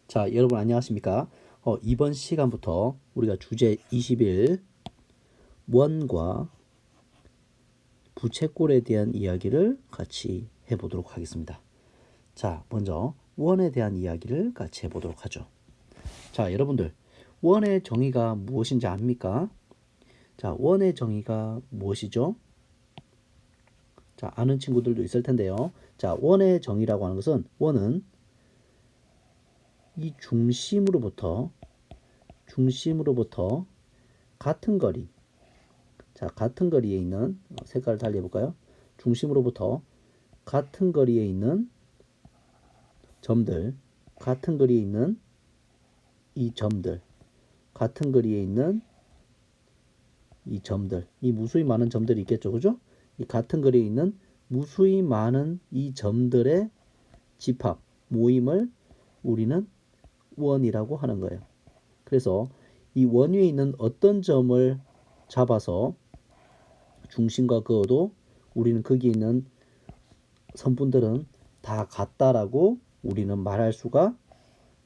자, 여러분 안녕하십니까? 이번 시간부터 우리가 주제 21 원과 부채꼴에 대한 이야기를 같이 해보도록 하겠습니다. 자, 먼저 원에 대한 이야기를 같이 해보도록 하죠. 자, 여러분들 원의 정의가 무엇인지 압니까? 자, 원의 정의가 무엇이죠? 자, 아는 친구들도 있을 텐데요. 자, 원의 정의라고 하는 것은 원은 이 중심으로부터 같은 거리, 자, 같은 거리에 있는 색깔을 달리 해볼까요? 중심으로부터 같은 거리에 있는 점들, 같은 거리에 있는 이 점들, 같은 거리에 있는 이 점들, 이 무수히 많은 점들이 있겠죠, 그죠? 이 같은 거리에 있는 무수히 많은 이 점들의 집합, 모임을 우리는 원이라고 하는 거예요. 그래서 이 원 위에 있는 어떤 점을 잡아서 중심과 그어도 우리는 거기에 있는 선분들은 다 같다라고 우리는 말할 수가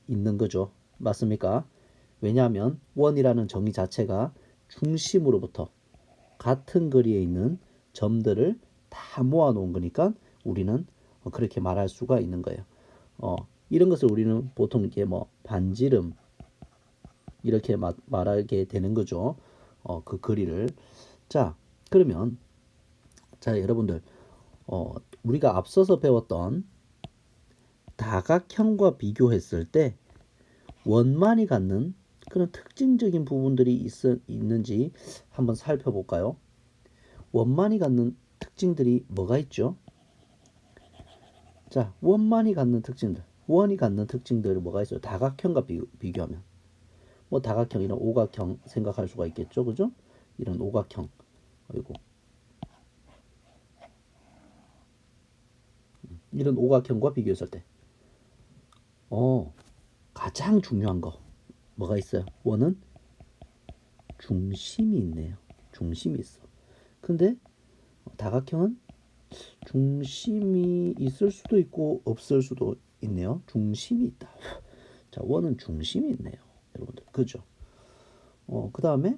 있는 거죠. 맞습니까? 왜냐하면 원이라는 정의 자체가 중심으로부터 같은 거리에 있는 점들을 다 모아놓은 거니까 우리는 그렇게 말할 수가 있는 거예요. 이런 것을 우리는 보통 이렇게 뭐 반지름 이렇게 말하게 되는 거죠. 그 거리를. 자, 그러면 자, 여러분들 우리가 앞서서 배웠던 다각형과 비교했을 때 원만이 갖는 그런 특징적인 부분들이 있는지 한번 살펴볼까요? 원만이 갖는 특징들이 뭐가 있죠? 자, 원만이 갖는 특징들, 원이 갖는 특징들이 뭐가 있어요? 다각형과 비교하면 뭐 다각형 이런 오각형 생각할 수가 있겠죠, 그죠? 이런 오각형, 그리고 이런 오각형과 비교했을 때, 가장 중요한 거 뭐가 있어요? 원은 중심이 있네요. 중심이 있어. 근데 다각형은 중심이 있을 수도 있고 없을 수도 있네요. 중심이 있다. 자, 원은 중심이 있네요. 여러분들. 그죠? 그 다음에,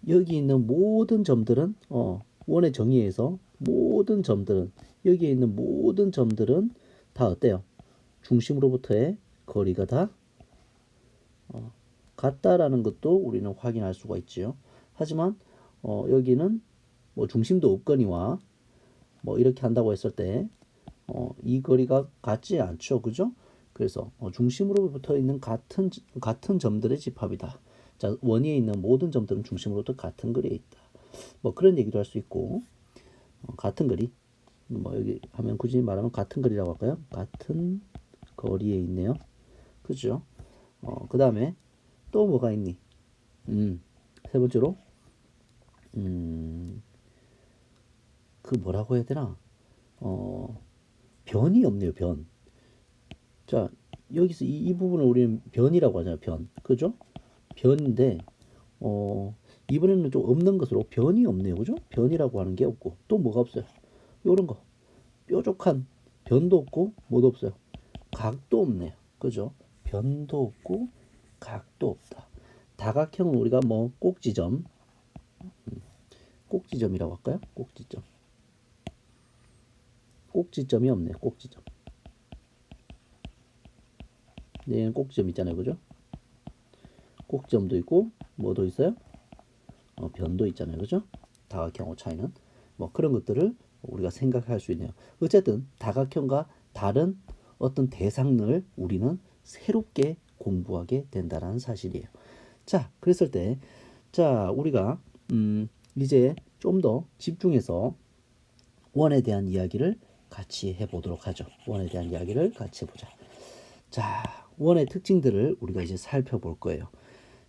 여기 있는 모든 점들은, 원의 정의에서 모든 점들은, 여기에 있는 모든 점들은 다 어때요? 중심으로부터의 거리가 다 같다라는 것도 우리는 확인할 수가 있지요. 하지만 여기는 뭐 중심도 없거니와 뭐 이렇게 한다고 했을 때 이 거리가 같지 않죠, 그죠? 그래서 중심으로부터 있는 같은 점들의 집합이다. 자, 원위에 있는 모든 점들은 중심으로부터 같은 거리에 있다. 뭐 그런 얘기도 할 수 있고 같은 거리. 뭐 여기 하면 굳이 말하면 같은 거리라고 할까요? 같은 거리에 있네요. 그죠? 그 다음에 또 뭐가 있니? 세 번째로 그 뭐라고 해야 되나? 변이 없네요. 변. 자, 여기서 이 부분을 우리는 변이라고 하잖아요. 변. 그죠? 변인데 이번에는 좀 없는 것으로 변이 없네요. 그죠? 변이라고 하는 게 없고 또 뭐가 없어요? 요런 거. 뾰족한 변도 없고 뭐도 없어요. 각도 없네요. 그죠? 변도 없고 각도 없다. 다각형은 우리가 뭐 꼭지점이라고 할까요? 꼭지점. 꼭지점이 없네요. 꼭지점. 얘는 꼭지점 있잖아요. 그죠? 꼭지점도 있고 뭐도 있어요? 변도 있잖아요. 그죠? 다각형의 차이는 뭐 그런 것들을 우리가 생각할 수 있네요. 어쨌든 다각형과 다른 어떤 대상을 우리는 새롭게 공부하게 된다는 사실이에요. 자, 그랬을 때, 자, 우리가 이제 좀 더 집중해서 원에 대한 이야기를 같이 해보도록 하죠. 원에 대한 이야기를 같이 해보자. 자, 원의 특징들을 우리가 이제 살펴볼 거예요.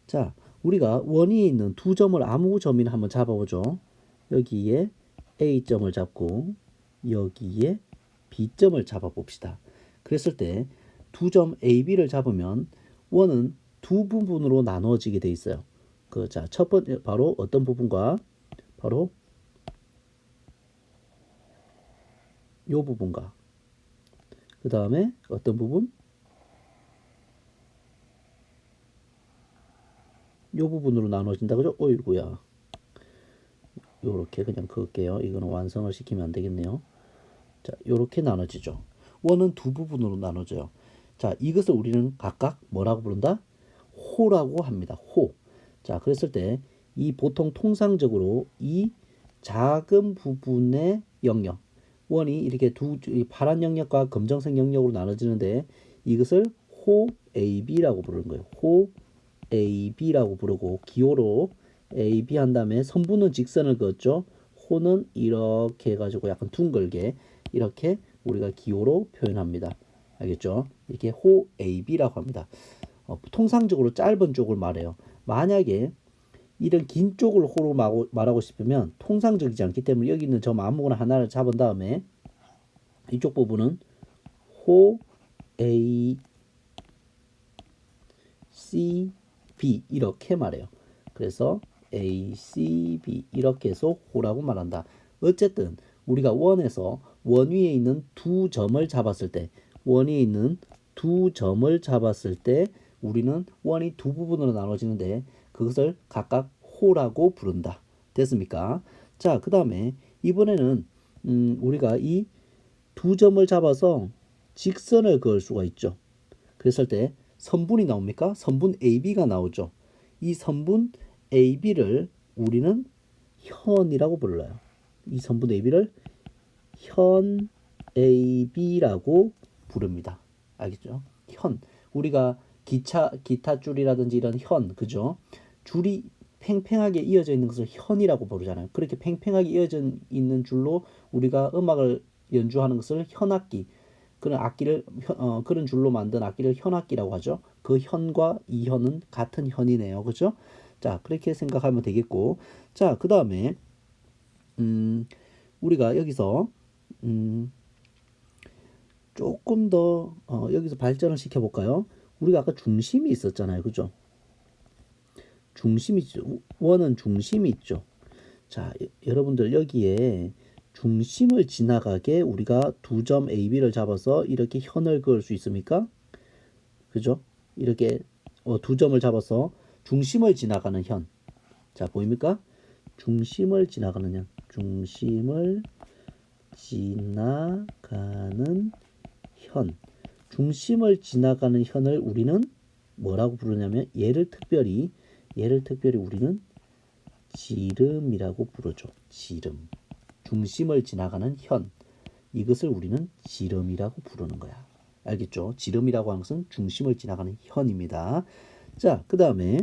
자, 우리가 원이 있는 두 점을 아무 점이나 한번 잡아보죠. 여기에 A점을 잡고 여기에 B점을 잡아봅시다. 그랬을 때 두 점 A, B를 잡으면 원은 두 부분으로 나누어지게 돼 있어요. 자, 첫 번째 바로 어떤 부분과 바로 요 부분과 그 다음에 어떤 부분? 요 부분으로 나눠진다. 그죠? 어이구야. 요렇게 그냥 그을게요. 이거는 완성을 시키면 안 되겠네요. 자, 요렇게 나눠지죠. 원은 두 부분으로 나눠져요. 자, 이것을 우리는 각각 뭐라고 부른다? 호라고 합니다. 호. 자, 그랬을 때 이 보통 통상적으로 이 작은 부분의 영역, 원이 이렇게 파란 영역과 검정색 영역으로 나눠지는데 이것을 호 AB라고 부르는 거예요. 호 AB라고 부르고 기호로 AB 한 다음에 선분은 직선을 그었죠. 호는 이렇게 해가지고 약간 둥글게 이렇게 우리가 기호로 표현합니다. 알겠죠? 이렇게 호 AB라고 합니다. 통상적으로 짧은 쪽을 말해요. 만약에 이런 긴 쪽을 호로 말하고 싶으면 통상적이지 않기 때문에 여기 있는 점 아무거나 하나를 잡은 다음에 이쪽 부분은 호 A C B 이렇게 말해요. 그래서 A, C, B 이렇게 해서 호라고 말한다. 어쨌든 우리가 원에서 원 위에 있는 두 점을 잡았을 때 원 위에 있는 두 점을 잡았을 때 우리는 원이 두 부분으로 나눠지는데 그것을 각각 호라고 부른다. 됐습니까? 자, 그 다음에 이번에는 우리가 이 두 점을 잡아서 직선을 그을 수가 있죠. 그랬을 때 선분이 나옵니까? 선분 AB가 나오죠. 이 선분 AB를 우리는 현이라고 불러요. 이 선분 AB를 현 AB라고 부릅니다. 알겠죠? 현. 우리가 기타 줄이라든지 이런 현, 그죠? 줄이 팽팽하게 이어져 있는 것을 현이라고 부르잖아요. 그렇게 팽팽하게 이어져 있는 줄로 우리가 음악을 연주하는 것을 현악기, 그런 악기를 그런 줄로 만든 악기를 현악기라고 하죠. 그 현과 이 현은 같은 현이네요. 그죠? 자, 그렇게 생각하면 되겠고. 자, 그 다음에 우리가 여기서 조금 더 여기서 발전을 시켜볼까요? 우리가 아까 중심이 있었잖아요. 그죠? 중심이 있죠. 원은 중심이 있죠. 자, 여러분들 여기에 중심을 지나가게 우리가 두 점 AB를 잡아서 이렇게 현을 그을 수 있습니까? 그죠? 이렇게 두 점을 잡아서 중심을 지나가는 현. 자, 보입니까? 중심을 지나가는 현. 중심을 지나가는 현. 중심을 지나가는 현을 우리는 뭐라고 부르냐면 얘를 특별히 우리는 지름이라고 부르죠. 지름. 중심을 지나가는 현. 이것을 우리는 지름이라고 부르는 거야. 알겠죠? 지름이라고 하는 것은 중심을 지나가는 현입니다. 자, 그 다음에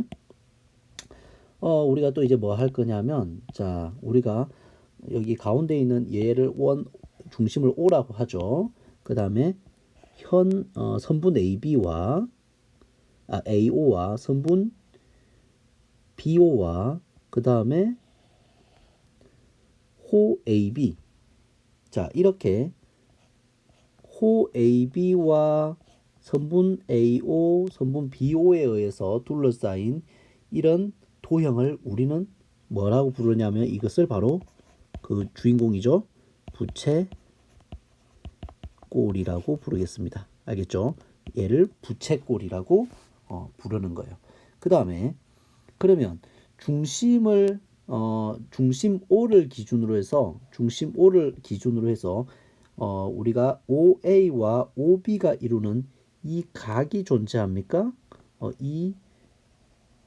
우리가 또 이제 뭐 할 거냐면, 자, 우리가 여기 가운데 있는 얘를 중심을 O라고 하죠. 그 다음에 선분 AO와 선분 BO와 그 다음에 호 AB. 자, 이렇게 호 AB와 선분 AO, 선분 BO에 의해서 둘러싸인 이런 도형을 우리는 뭐라고 부르냐면 이것을 바로 그 주인공이죠. 부채꼴이라고 부르겠습니다. 알겠죠? 얘를 부채꼴이라고 부르는 거예요. 그 다음에 그러면 중심 O를 기준으로 해서 우리가 OA와 OB가 이루는 이 각이 존재합니까? 이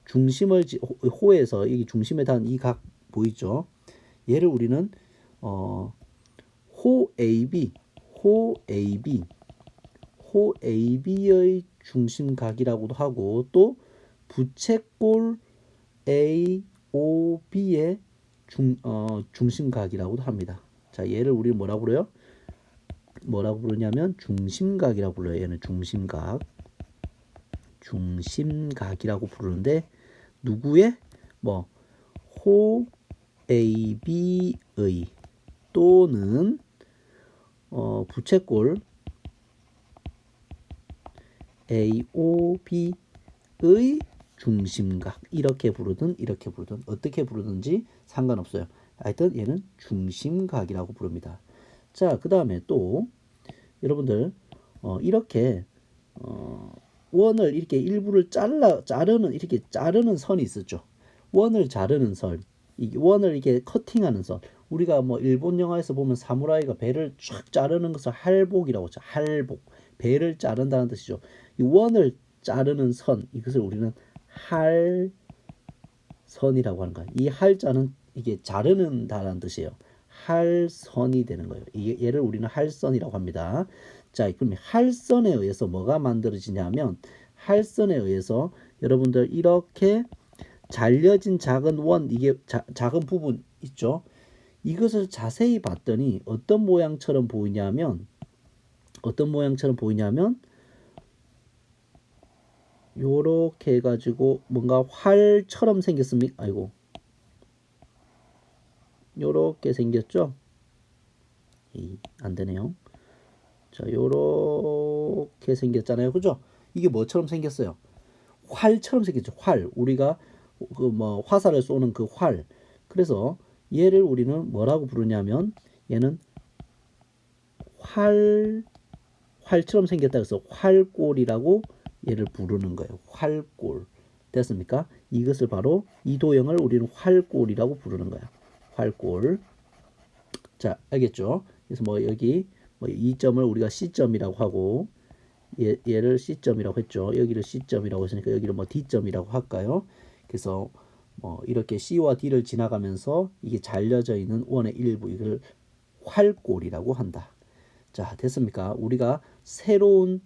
중심을 호에서 이 중심에 닿은 이 각 보이죠? 얘를 우리는 호 AB의 중심각이라고도 하고 또 부채꼴 AOB의 중심각이라고도 합니다. 자, 얘를 우리 뭐라고 부르요? 뭐라고 부르냐면 중심각이라고 불러요. 얘는 중심각이라고 부르는데 누구의 호 AB의 또는 부채꼴 AOB의 중심각 이렇게 부르든 어떻게 부르든지 상관없어요. 하여튼 얘는 중심각이라고 부릅니다. 자, 그 다음에 또 여러분들 이렇게 원을 이렇게 일부를 자르는 이렇게 자르는 선이 있었죠. 원을 자르는 선, 이 원을 이렇게 커팅하는 선. 우리가 뭐 일본 영화에서 보면 사무라이가 배를 쫙 자르는 것을 할복이라고 하죠. 할복, 배를 자른다는 뜻이죠. 이 원을 자르는 선, 이것을 우리는 할선이라고 하는 거예요. 이 할자는 이게 자르는다라는 뜻이에요. 할선이 되는 거예요. 얘를 우리는 할선이라고 합니다. 자, 그럼 할선에 의해서 뭐가 만들어지냐면, 할선에 의해서 여러분들 이렇게 잘려진 작은 원, 이게 작은 부분 있죠. 이것을 자세히 봤더니 어떤 모양처럼 보이냐면 요렇게 해가지고 뭔가 활처럼 생겼습니까? 아이고, 요렇게 생겼죠. 안 되네요. 자, 요렇게 생겼잖아요. 그죠? 이게 뭐처럼 생겼어요? 활처럼 생겼죠. 활. 우리가 그 뭐 화살을 쏘는 그 활. 그래서 얘를 우리는 뭐라고 부르냐면, 얘는 활처럼 생겼다 해서 활골이라고 얘를 부르는 거예요. 활골. 됐습니까? 이것을 바로 이 도형을 우리는 활골이라고 부르는 거야. 활골. 자, 알겠죠? 그래서 뭐 여기 뭐 이 점을 우리가 C점이라고 하고, 얘를 C점이라고 했죠. 여기를 C점이라고 했으니까 여기를 뭐 D점이라고 할까요? 그래서 뭐 이렇게 C와 D를 지나가면서 이게 잘려져 있는 원의 일부, 이걸 활골이라고 한다. 자, 됐습니까? 우리가 새로운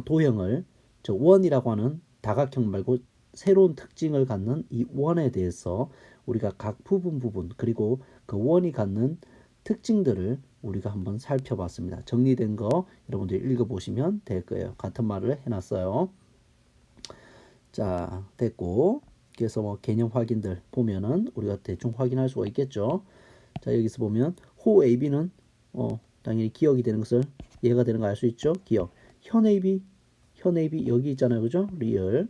도형을, 저 원이라고 하는 다각형 말고 새로운 특징을 갖는 이 원에 대해서 우리가 각 부분 그리고 그 원이 갖는 특징들을 우리가 한번 살펴봤습니다. 정리된 거 여러분들이 읽어보시면 될 거예요. 같은 말을 해놨어요. 자, 됐고, 그래서 뭐 개념 확인들 보면은 우리가 대충 확인할 수가 있겠죠. 자, 여기서 보면 호 AB는 당연히 기억이 되는 것을 얘가 되는 거 알 수 있죠. 기억. 현 AB 여기 있잖아요. 그죠? 리얼.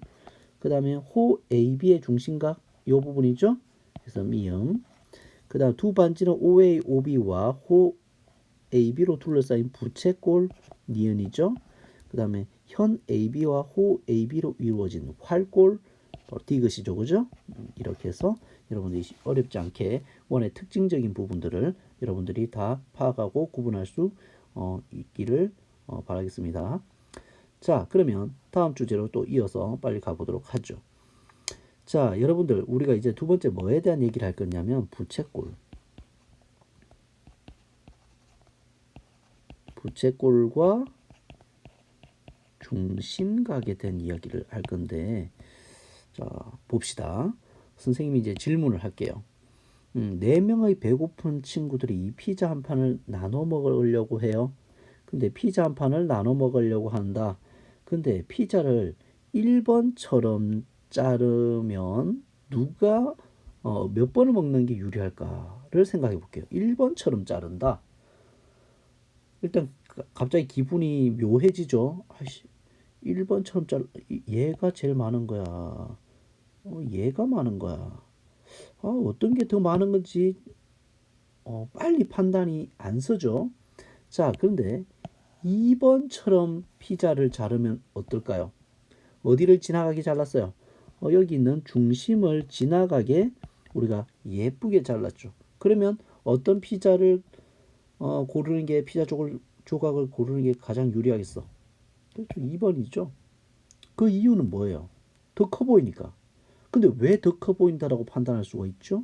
그 다음에 호 AB의 중심각 요 부분이죠. 그래서 미음. 그 다음 두 반지는 OA, OB와 호 AB로 둘러싸인 부채꼴 니은이죠. 그 다음에 현 AB와 호 AB로 이루어진 활골 디귿이죠. 그죠? 이렇게 해서 여러분들이 어렵지 않게 원의 특징적인 부분들을 여러분들이 다 파악하고 구분할 수 있기를 바라겠습니다. 자, 그러면 다음 주제로 또 이어서 빨리 가보도록 하죠. 자, 여러분들 우리가 이제 두 번째 뭐에 대한 얘기를 할 거냐면 부채꼴과 중심각에 대한 이야기를 할 건데, 자, 봅시다. 선생님이 이제 질문을 할게요. 4명의 배고픈 친구들이 이 피자 한 판을 나눠 먹으려고 해요. 근데 피자 한 판을 나눠 먹으려고 한다. 근데 피자를 1번처럼 자르면 누가 몇 번을 먹는 게 유리할까를 생각해 볼게요. 1번처럼 자른다. 일단 갑자기 기분이 묘해지죠. 1번처럼 얘가 제일 많은 거야. 얘가 많은 거야. 어떤 게 더 많은 건지 빨리 판단이 안 서죠. 자, 그런데 2번처럼 피자를 자르면 어떨까요? 어디를 지나가게 잘랐어요? 여기 있는 중심을 지나가게 우리가 예쁘게 잘랐죠. 그러면 어떤 피자를 고르는 게, 피자 조각을 고르는 게 가장 유리하겠어? 그렇죠. 2번이죠. 그 이유는 뭐예요? 더 커 보이니까. 근데 왜 더 커 보인다라고 판단할 수가 있죠?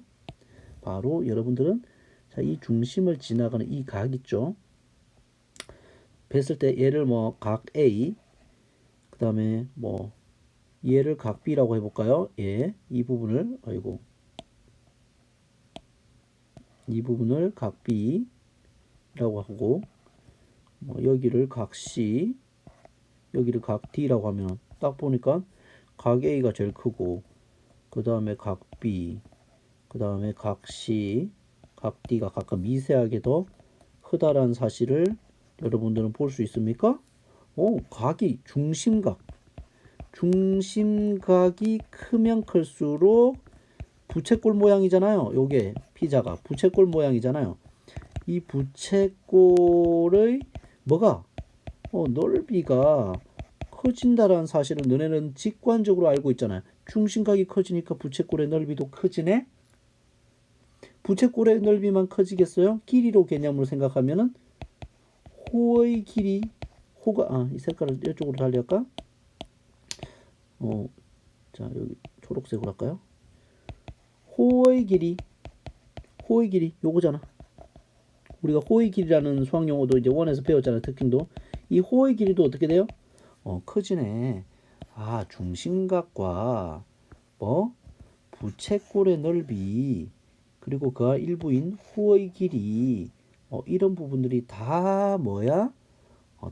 바로 여러분들은 자, 이 중심을 지나가는 이 각 있죠? 뵀을 때 얘를 뭐 각 A, 그 다음에 뭐 얘를 각 B라고 해볼까요? 예, 이 부분을 각 B라고 하고, 뭐 여기를 각 C, 여기를 각 D라고 하면 딱 보니까 각 A가 제일 크고, 그 다음에 각 B, 그 다음에 각 C, 각 D가 각각 미세하게 더 크다라는 사실을 여러분들은 볼 수 있습니까? 각이 중심각이 크면 클수록 부채꼴 모양이잖아요. 요게 피자가 부채꼴 모양이잖아요. 이 부채꼴의 뭐가 넓이가 커진다라는 사실은 너네는 직관적으로 알고 있잖아요. 중심각이 커지니까 부채꼴의 넓이도 커지네. 부채꼴의 넓이만 커지겠어요? 길이로 개념으로 생각하면은 호의 길이, 이 색깔을 이쪽으로 달리할까? 자, 여기 초록색으로 할까요? 호의 길이 요거잖아. 우리가 호의 길이라는 수학용어도 이제 원에서 배웠잖아요. 특징도. 이 호의 길이도 어떻게 돼요? 커지네. 중심각과 부채꼴의 넓이, 그리고 그 일부인 호의 길이, 이런 부분들이 다 뭐야?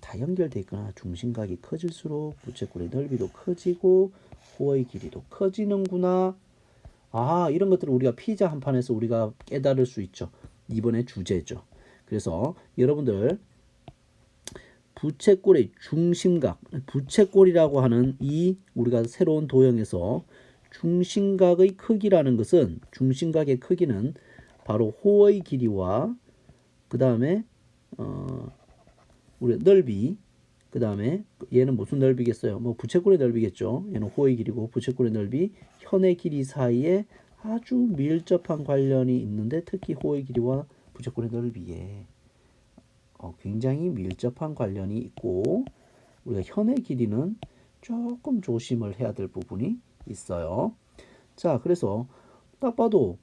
다 연결돼 있구나. 중심각이 커질수록 부채꼴의 넓이도 커지고 호의 길이도 커지는구나. 이런 것들을 우리가 피자 한 판에서 우리가 깨달을 수 있죠. 이번에 주제죠. 그래서 여러분들 부채꼴의 중심각, 부채꼴이라고 하는 이 우리가 새로운 도형에서 중심각의 크기라는 것은, 중심각의 크기는 바로 호의 길이와 그 다음에 우리 넓이, 그 다음에 얘는 무슨 넓이겠어요? 부채꼴의 넓이겠죠. 얘는 호의 길이고 부채꼴의 넓이, 현의 길이 사이에 아주 밀접한 관련이 있는데, 특히 호의 길이와 부채꼴의 넓이에 굉장히 밀접한 관련이 있고, 우리가 현의 길이는 조금 조심을 해야 될 부분이 있어요. 자, 그래서 딱 봐도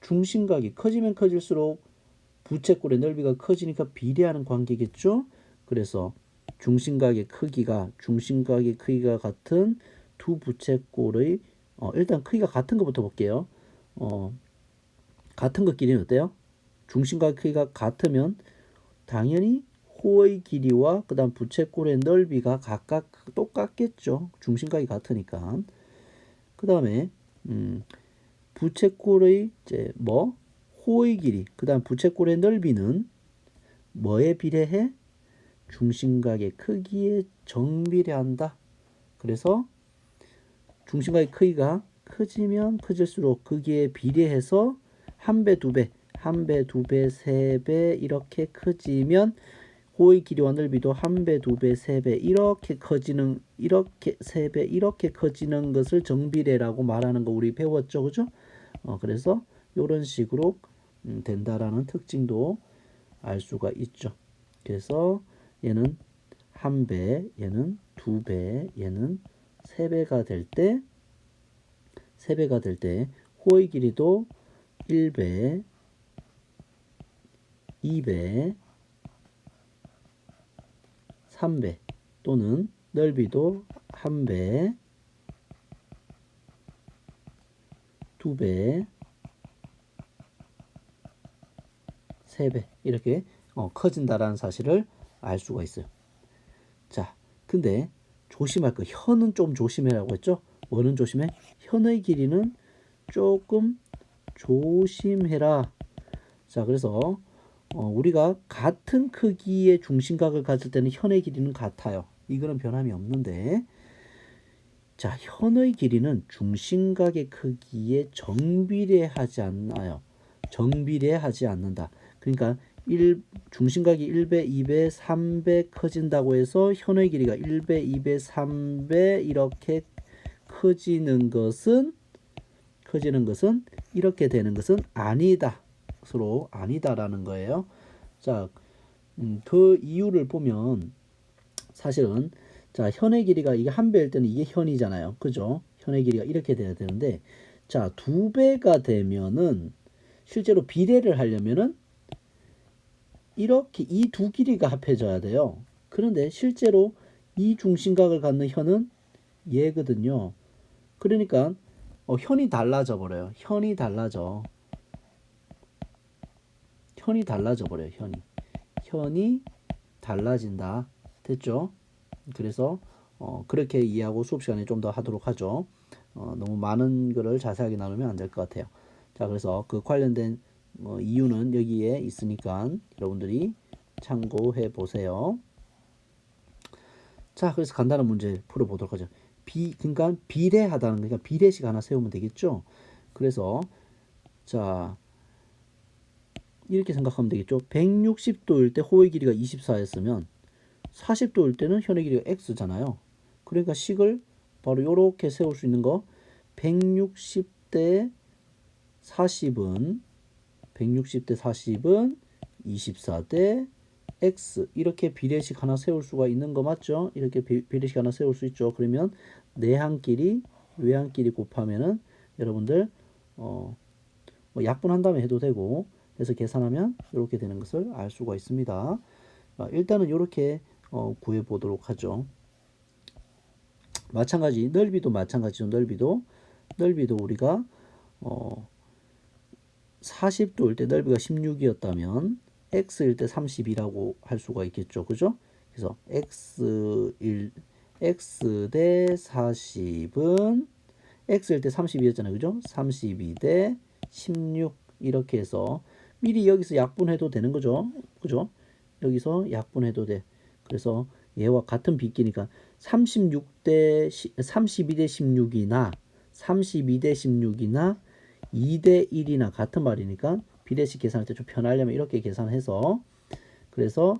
중심각이 커지면 커질수록 부채꼴의 넓이가 커지니까 비례하는 관계겠죠. 그래서 중심각의 크기가 같은 두 부채꼴의 일단 크기가 같은 것부터 볼게요. 같은 것끼리는 어때요? 중심각의 크기가 같으면 당연히 호의 길이와 그 다음 부채꼴의 넓이가 각각 똑같겠죠. 중심각이 같으니까. 그 다음에 부채꼴의 호의 길이, 그 다음 부채꼴의 넓이는 뭐에 비례해? 중심각의 크기에 정비례한다. 그래서 중심각의 크기가 커지면 커질수록 크기에 비례해서 한 배, 두 배, 세 배 이렇게 커지면 호의 길이와 넓이도 한 배, 두 배, 세 배 이렇게 커지는, 세 배 이렇게 커지는 것을 정비례라고 말하는 거 우리 배웠죠, 그죠? 그래서 이런 식으로 된다라는 특징도 알 수가 있죠. 그래서 얘는 한 배, 얘는 두 배, 얘는 세 배가 될 때, 호의 길이도 1배, 2배, 3배 또는 넓이도 1배, 2배, 3배 이렇게 커진다라는 사실을 알 수가 있어요. 자, 근데 조심할 거, 현은 좀 조심해라고 했죠. 뭐는 조심해? 현의 길이는 조금 조심해라. 자, 그래서 우리가 같은 크기의 중심각을 가질 때는 현의 길이는 같아요. 이거는 변함이 없는데, 자, 현의 길이는 중심각의 크기에 정비례하지 않나요? 정비례하지 않는다. 그러니까 중심각이 1배, 2배, 3배 커진다고 해서 현의 길이가 1배, 2배, 3배 이렇게 커지는 것은 이렇게 되는 것은 아니다. 서로 아니다라는 거예요. 자, 그 이유를 보면 사실은, 자, 현의 길이가 이게 한 배일 때는 이게 현이잖아요. 그죠? 현의 길이가 이렇게 돼야 되는데, 자, 두 배가 되면은 실제로 비례를 하려면은 이렇게 이 두 길이가 합해져야 돼요. 그런데 실제로 이 중심각을 갖는 현은 얘거든요. 그러니까 현이 달라져 버려요. 현이 달라져 버려요. 현이 달라진다. 됐죠? 그래서 그렇게 이해하고 수업 시간에 좀 더 하도록 하죠. 너무 많은 거를 자세하게 나누면 안 될 것 같아요. 자, 그래서 그 관련된 이유는 여기에 있으니까 여러분들이 참고해 보세요. 자, 그래서 간단한 문제 풀어보도록 하죠. 그러니까 비례하다는, 그러니까 비례식 하나 세우면 되겠죠. 그래서 자, 이렇게 생각하면 되겠죠. 160도일 때 호의 길이가 24였으면 40도일 때는 현의 길이가 x잖아요. 그러니까 식을 바로 이렇게 세울 수 있는 거 160대 40은 24대 x 이렇게 비례식 하나 세울 수가 있는 거 맞죠? 이렇게 비례식 하나 세울 수 있죠. 그러면 내항끼리 외항끼리 곱하면은 여러분들 뭐 약분한 다음에 해도 되고 해서 계산하면 이렇게 되는 것을 알 수가 있습니다. 일단은 이렇게 구해 보도록 하죠. 마찬가지 넓이도 마찬가지죠. 넓이도 우리가 40도일 때 넓이가 16이었다면 x일 때 32라고 할 수가 있겠죠. 그죠? 그래서 x 대 40은 x일 때 32였잖아요. 그죠? 32 대 16 이렇게 해서 미리 여기서 약분해도 되는 거죠. 그죠? 여기서 약분해도 돼. 그래서 얘와 같은 빗기니까 32 대 16이나 32 대 16이나 2 대 1이나 같은 말이니까 비례식 계산할 때 좀 편하려면 이렇게 계산해서 그래서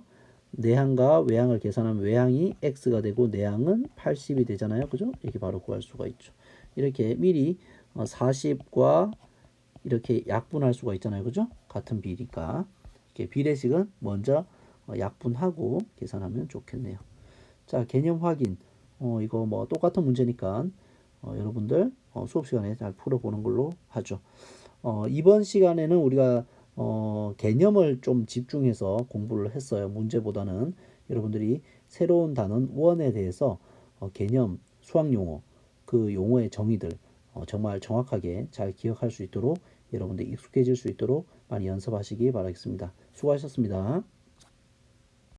내항과 외항을 계산하면 외항이 x가 되고 내항은 80이 되잖아요. 그죠? 이렇게 바로 구할 수가 있죠. 이렇게 미리 40과 이렇게 약분할 수가 있잖아요. 그죠? 같은 비니까 이렇게 비례식은 먼저 약분하고 계산하면 좋겠네요. 자, 개념 확인. 이거 뭐 똑같은 문제니까 여러분들 수업 시간에 잘 풀어보는 걸로 하죠. 이번 시간에는 우리가 개념을 좀 집중해서 공부를 했어요. 문제보다는 여러분들이 새로운 단원 원에 대해서 개념, 수학 용어, 그 용어의 정의들 정말 정확하게 잘 기억할 수 있도록 여러분들 익숙해질 수 있도록 많이 연습하시기 바라겠습니다. 수고하셨습니다.